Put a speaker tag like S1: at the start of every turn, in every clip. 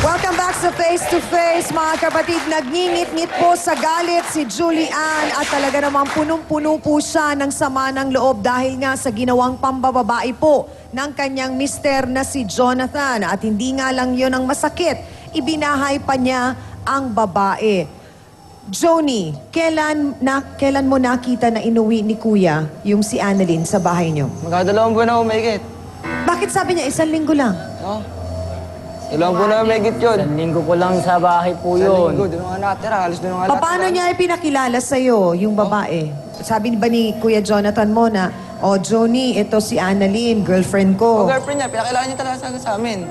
S1: Welcome back sa Face to Face, mga kapatid. Nagngingit-ngit po sa galit si Julian at talaga namang punong-puno po siya ng sama ng loob dahil nga sa ginawang pambababae po ng kanyang mister na si Jonathan. At hindi nga lang yun ang masakit, ibinahay pa niya ang babae. Joni, kailan mo nakita na inuwi ni Kuya yung si Annalyn sa bahay niyo?
S2: Magkadalawang buwan ako mahigit.
S1: Bakit sabi niya 1 linggo lang?
S2: No? Dalawang buwan na mahigit yun.
S3: 1 linggo ko lang sa bahay po
S2: Isang
S3: yun.
S2: linggo, doon nga natira. Halos doon nga natira.
S1: Paano niya ipinakilala sa'yo yung babae? Sabi ba ni Kuya Jonathan mo na, "Oh, Joni, ito si Annalyn, girlfriend ko."
S2: O girlfriend niya, pinakilala niya talaga sa amin.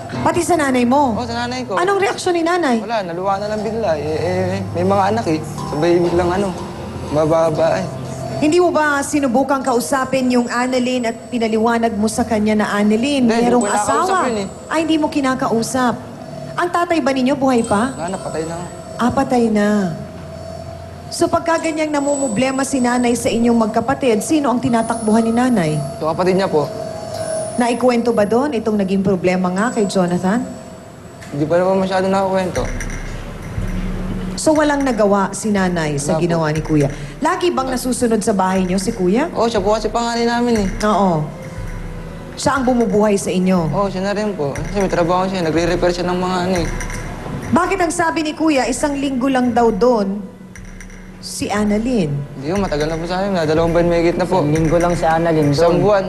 S1: Pati sa nanay mo?
S2: O, sa nanay ko.
S1: Anong reaksyon ni nanay?
S2: Wala, naluwa na lang bigla. May mga anak eh. Sabay biglang mababa eh.
S1: Hindi mo ba sinubukang kausapin yung Annalyn at pinaliwanag mo sa kanya na Annalyn,
S2: Hindi,
S1: merong
S2: hindi ko kinakausap
S1: asawa?
S2: yun
S1: Ay, hindi mo kinakausap. Ang tatay ba ninyo buhay pa?
S2: Wala na, patay na ako.
S1: Patay na. So pagka ganyang namumblema si nanay sa inyong magkapatid, sino ang tinatakbuhan ni nanay?
S2: So kapatid niya po,
S1: Naikwento ba doon itong naging problema nga kay Jonathan?
S2: hindi pa naman masyado nakakwento.
S1: So walang nagawa si nanay sa
S2: Wala po.
S1: ginawa ni Kuya. Lagi bang nasusunod sa bahay niyo si Kuya?
S2: O, siya po kasi pangalan namin eh.
S1: Oo. Siya ang bumubuhay sa inyo.
S2: O, siya na rin po. Kasi may trabaho siya, nagre-repair siya ng mga eh.
S1: Bakit ang sabi ni Kuya, 1 linggo lang daw doon si Annalyn?
S2: Hindi ko, matagal na po sa amin. Dalawang buwan mahigit na po.
S3: 1 linggo lang si Annalyn doon.
S2: Isang buwan.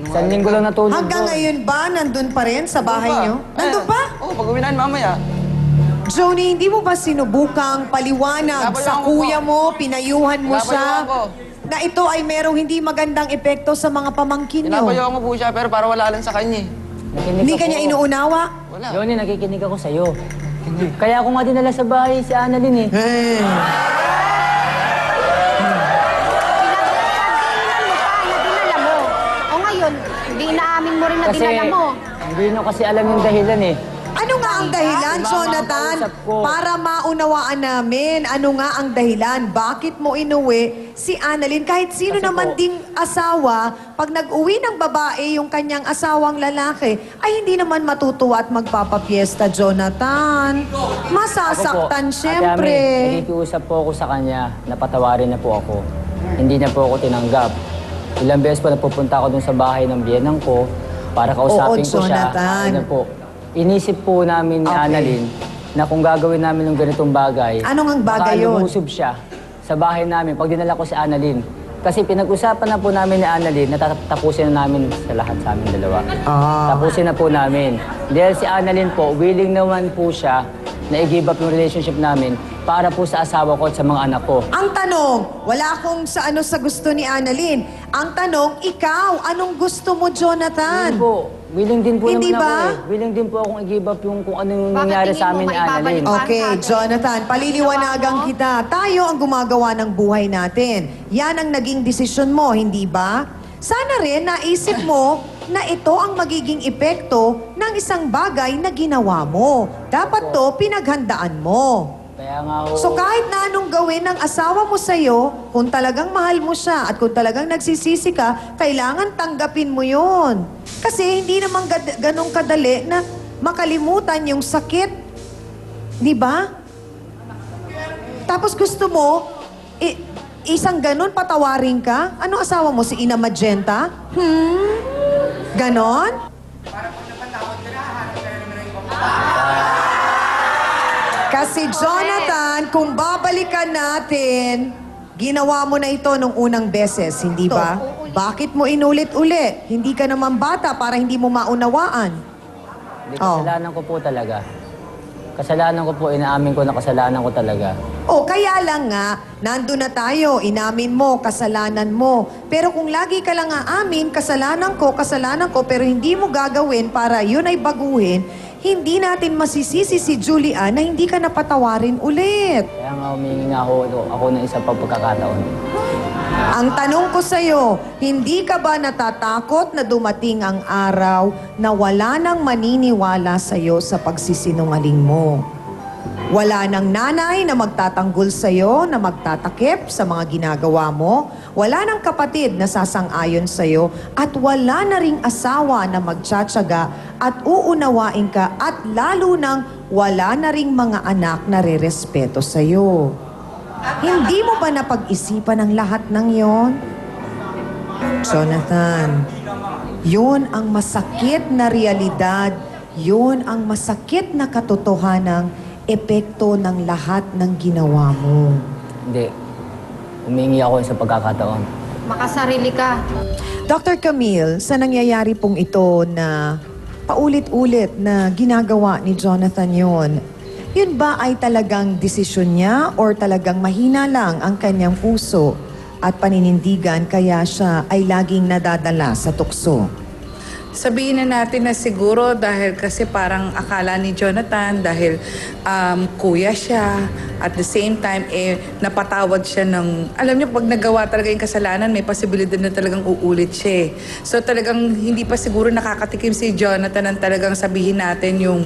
S3: 1 linggo lang natulog
S1: Hanggang
S3: doon.
S1: ngayon ba, nandun pa rin sa bahay niyo? Nandun pa?
S2: Oo, pag-uwi na mamaya.
S1: Joni, hindi mo ba sinubukang paliwanag
S2: Labayan
S1: sa
S2: ko
S1: kuya
S2: po.
S1: mo, pinayuhan mo siya,
S2: Labayan ko.
S1: na ito ay merong hindi magandang epekto sa mga pamangkin niyo?
S2: Pinapayaw ko po siya, pero para wala lang sa kanya eh.
S3: Nakikinig
S1: Hindi
S3: ako.
S1: kanya inuunawa?
S2: Wala.
S3: Johnny, nakikinig ako sa'yo. Kaya ako nga dinala sa bahay si Annalyn eh.
S4: Dahilan mo pa na dinala mo. O ngayon, hindi inaamin mo rin na dinala mo.
S3: Hindi nyo kasi alam yung dahilan eh.
S1: Ano nga ang dahilan,
S3: Diba,
S1: Jonathan?
S3: makausap ko.
S1: Para maunawaan namin, ano nga ang dahilan? Bakit mo inuwi si Annalyn? Kahit sino
S3: Kasi
S1: naman
S3: po-
S1: ding asawa, pag nag-uwi ng babae yung kanyang asawang lalaki, ay hindi naman matutuwa at magpapapiesta, Jonathan. Masasaktan,
S3: Ate
S1: syempre.
S3: Ami, nakikiusap po ako sa kanya, napatawarin na po ako. Hindi niya po ako tinanggap. Ilang beses po napupunta ako dun sa bahay ng biyenang ko para kausapin ko siya.
S1: Jonathan.
S3: Ano po, inisip po namin ni
S1: Okay.
S3: Annalyn na kung gagawin namin ng ganitong bagay,
S1: Anong ang bagay
S3: baka
S1: yun?
S3: lumusob siya sa bahay namin pag dinala ko si Annalyn. Kasi pinag-usapan na po namin ni Annalyn na tatapusin na namin sa lahat sa amin dalawa. Tapusin na po namin. Dahil si Annalyn po, willing naman po siya na i-give up yung relationship namin para po sa asawa ko at sa mga anak ko.
S1: Ang tanong, wala akong sa gusto ni Annalyn. Ang tanong, ikaw, anong gusto mo, Jonathan?
S3: Hindi po. Willing din po
S1: Hindi
S3: naman
S1: ba?
S3: ako eh. Willing din po akong i-give up yung kung ano yung
S4: Bakit
S3: nangyari
S4: tingin
S3: sa
S4: mo
S3: amin ni
S4: maibabalik
S3: Annalyn.
S4: pa?
S1: Okay, Jonathan, paliliwanagan kita. Tayo ang gumagawa ng buhay natin. Yan ang naging desisyon mo, hindi ba? Sana rin naisip mo na ito ang magiging epekto ng isang bagay na ginawa mo. Dapat to pinaghandaan mo.
S3: Kaya nga ho,
S1: So kahit na anong gawin ng asawa mo sa'yo, kung talagang mahal mo siya at kung talagang nagsisisi ka, kailangan tanggapin mo yon. Kasi hindi naman ganong kadali na makalimutan yung sakit. Di ba? Tapos gusto mo, isang ganon patawarin ka? Ano asawa mo? Si Ina Magenta? Ganon? Kasi Jonathan, kung babalikan natin, ginawa mo na ito nung unang beses, hindi ba? Bakit mo inulit-uli? Hindi ka naman bata para hindi mo maunawaan.
S3: hindi, kasalanan ko po talaga. Kasalanan ko po, inaamin ko na kasalanan ko talaga.
S1: O, kaya lang nga, nandun na tayo, inamin mo, kasalanan mo. Pero kung lagi ka lang aamin, kasalanan ko, pero hindi mo gagawin para yun ay baguhin, hindi natin masisisi si Julian na hindi ka napatawarin ulit.
S3: Kaya nga humingi nga ako ng isang pagkakataon.
S1: Ang tanong ko sa'yo, hindi ka ba natatakot na dumating ang araw na wala nang maniniwala sa'yo sa pagsisinungaling mo? Wala nang nanay na magtatanggol sa'yo, na magtatakip sa mga ginagawa mo. Wala nang kapatid na sasang-ayon sa'yo. At wala na ring asawa na magtsatsaga at uunawain ka at lalo nang wala na ring mga anak na rerespeto sa'yo. Hindi mo ba napag-isipan ang lahat ng yon? Jonathan, yun ang masakit na realidad, yun ang masakit na katotohanang epekto ng lahat ng ginawa mo.
S3: Hindi. Humingi ako sa pagkakataon.
S4: Makasarili ka.
S1: Dr. Camille, sa nangyayari pong ito na paulit-ulit na ginagawa ni Jonathan yun ba ay talagang desisyon niya or talagang mahina lang ang kanyang puso at paninindigan kaya siya ay laging nadadala sa tukso?
S5: Sabihin na natin na siguro dahil kasi parang akala ni Jonathan dahil kuya siya, at the same time napatawad siya ng, alam niyo pag nagawa talaga yung kasalanan may posibilidad na talagang uulit siya. So talagang hindi pa siguro nakakatikim si Jonathan ng talagang sabihin natin yung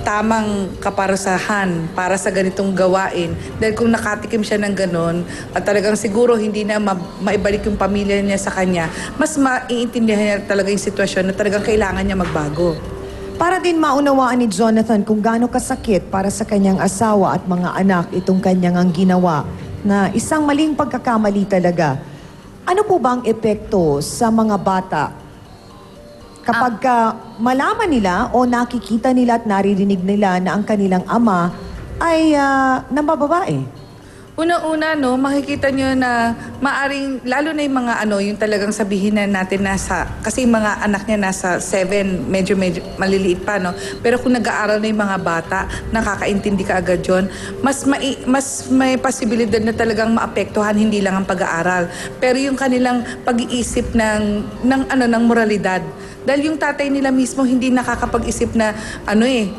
S5: tamang kaparusahan para sa ganitong gawain. Dahil kung nakatikim siya ng ganon, at talagang siguro hindi na maibalik yung pamilya niya sa kanya, mas maiintindihan niya talaga yung sitwasyon na talagang kailangan niya magbago.
S1: Para din maunawaan ni Jonathan kung gaano kasakit para sa kanyang asawa at mga anak itong kanyang ang ginawa na isang maling pagkakamali talaga. Ano po ba ang epekto sa mga bata kapag malaman nila o nakikita nila at naririnig nila na ang kanilang ama ay nambababae?
S5: Una-una, no, makikita nyo na maaring, lalo na yung mga yung talagang sabihin na natin nasa, kasi yung mga anak niya nasa 7, medyo maliliit pa, no? Pero kung nag-aaral na yung mga bata, nakakaintindi ka agad yun, mas may posibilidad na talagang maapektuhan, hindi lang ang pag-aaral. Pero yung kanilang pag-iisip ng moralidad. Dahil yung tatay nila mismo hindi nakakapag-isip na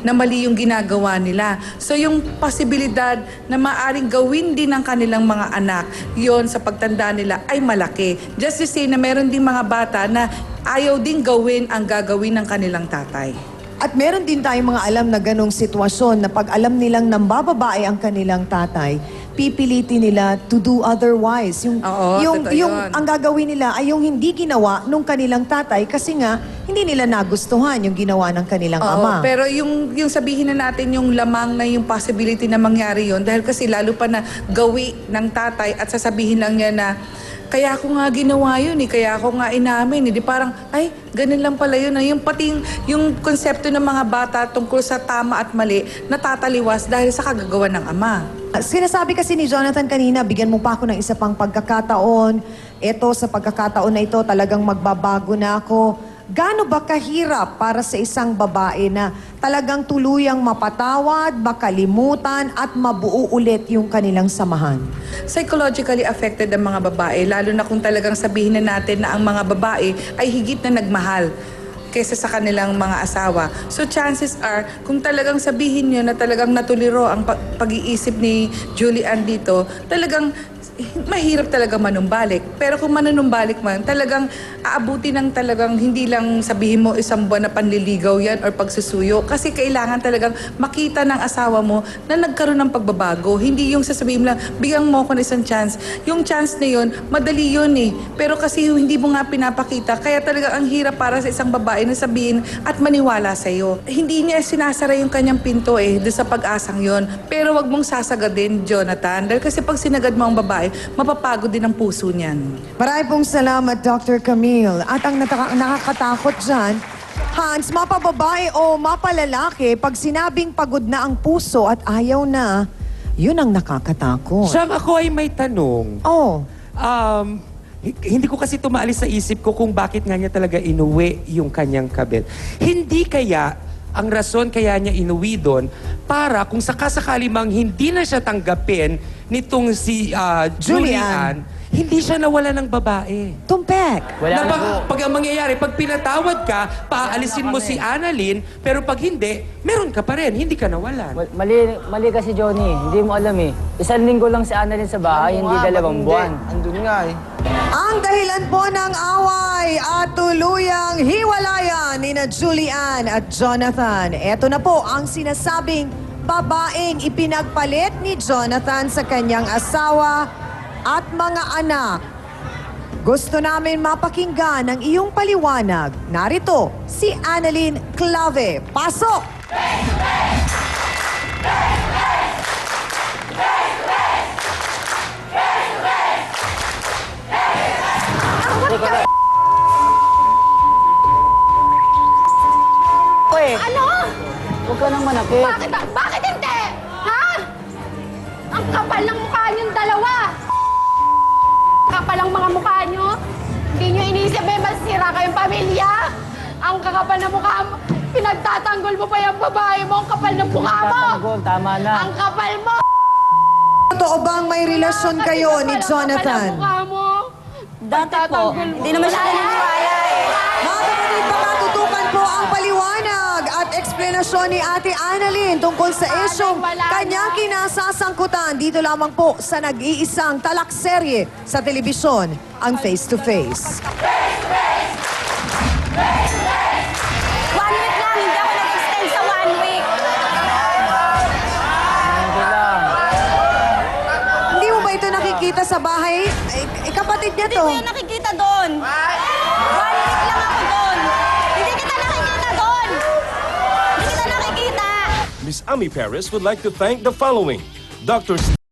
S5: na mali yung ginagawa nila. So yung posibilidad na maaring gawin din ng kanilang mga anak, yon sa pagtanda nila ay malaki. Just to say na meron din mga bata na ayaw din gawin ang gagawin ng kanilang tatay.
S1: At meron din tayong mga alam na ganong sitwasyon na pag alam nilang nambababae ang kanilang tatay, pipilitin nila to do otherwise. Yung ang gagawin nila ay yung hindi ginawa nung kanilang tatay kasi nga hindi nila nagustuhan yung ginawa ng kanilang ama.
S5: Pero yung sabihin na natin yung lamang na yung possibility na mangyari yon dahil kasi lalo pa na gawi ng tatay at sasabihin lang niya na kaya ako nga ginawa yun kaya ako nga inamin. Di parang, ay, ganun lang pala yun. Yung pating, yung konsepto ng mga bata tungkol sa tama at mali, natataliwas dahil sa kagagawa ng ama.
S1: Sinasabi kasi ni Jonathan kanina, bigyan mo pa ako ng isa pang pagkakataon. Ito, sa pagkakataon na ito, talagang magbabago na ako. Gaano ba kahirap para sa isang babae na talagang tuluyang mapatawad, makalimutan at mabuo ulit yung kanilang samahan?
S5: Psychologically affected ang mga babae, lalo na kung talagang sabihin na natin na ang mga babae ay higit na nagmahal kaysa sa kanilang mga asawa. So chances are, kung talagang sabihin nyo na talagang natuliro ang pag-iisip ni Julian dito, talagang mahirap talaga manumbalik. Pero kung manunumbalik man, talagang aabuti ng talagang hindi lang sabihin mo isang buwan na panliligaw yan or pagsusuyo. Kasi kailangan talagang makita ng asawa mo na nagkaroon ng pagbabago. Hindi yung sasabihin lang, bigyan mo ako ng isang chance. Yung chance na yun, madali yun Pero kasi hindi mo nga pinapakita, kaya talaga ang hirap para sa isang babae na sabihin at maniwala sa'yo. Hindi niya sinasara yung kanyang pinto doon sa pag-asang yun. Pero wag mong sasagadin, Jonathan. Dahil kasi pag sinagad mo ang babae, mapapagod din ang puso niyan.
S1: Maraming pong salamat, Dr. Camille. At ang nakakatakot dyan, Hans, mapababae o mapalalaki, pag sinabing pagod na ang puso at ayaw na, yun ang nakakatakot.
S6: Siyang ako ay may tanong.
S1: Oh,
S6: Hindi ko kasi tumaalis sa isip ko kung bakit nga niya talaga inuwi yung kanyang kabit. Hindi kaya ang rason kaya niya inuwi doon para kung sakasakali mang hindi na siya tanggapin nitong si Julian, hindi siya nawala ng babae.
S1: tumpek.
S3: Wala na po.
S6: Pag ang mangyayari, pag pinatawad ka, paalisin mo si Annalyn, pero pag hindi, meron ka pa rin, hindi ka nawalan.
S3: Mali kasi, Johnny. Hindi mo alam Isang linggo lang si Annalyn sa bahay, hindi 2 buwan.
S2: Andun nga
S1: Ang dahilan po ng away at tuluyang hiwalayan ni na Julian at Jonathan. Ito na po ang sinasabing babaeng ipinagpalit ni Jonathan sa kanyang asawa at mga anak. Gusto namin mapakinggan ang iyong paliwanag. Narito, si Annalyn Clave. Pasok!
S4: Ano?
S3: Huwag ka nang manakit.
S4: Bakit hindi? Ha? Ang kapal ng mukha niyong dalawa. Kapal ang mga mukha niyo. Hindi niyo inisip may masira kayong pamilya. Ang kakapal ng mukha mo. Pinagtatanggol mo pa yung babae mo. Ang kapal ng mukha mo.
S3: Tatanggol, tama na.
S4: Ang kapal mo.
S1: Totoo bang may relasyon kayo ni
S4: Ang kapal ng
S1: Jonathan?
S4: mukha mo.
S7: Dati po, hindi naman siya naniniwala eh.
S1: Mga kapatid, baka tutukan po ang paliwanag at eksplanasyon ni Ate Annalyn tungkol sa isyong kanyang kinasasangkutan dito lamang po sa nag-iisang talakserye sa telebisyon, ang Face to Face.
S7: 1 week lang, hindi ako nag-extend sa 1 week.
S3: Hindi lang.
S1: Hindi mo ba ito nakikita sa bahay? Kapatid niya
S7: Hindi
S1: to.
S7: ko yan nakikita doon. 1 week lang ako doon. Hindi kita nakikita doon. Hindi kita nakikita.
S8: Miss Ami Perez would like to thank the following: Dr.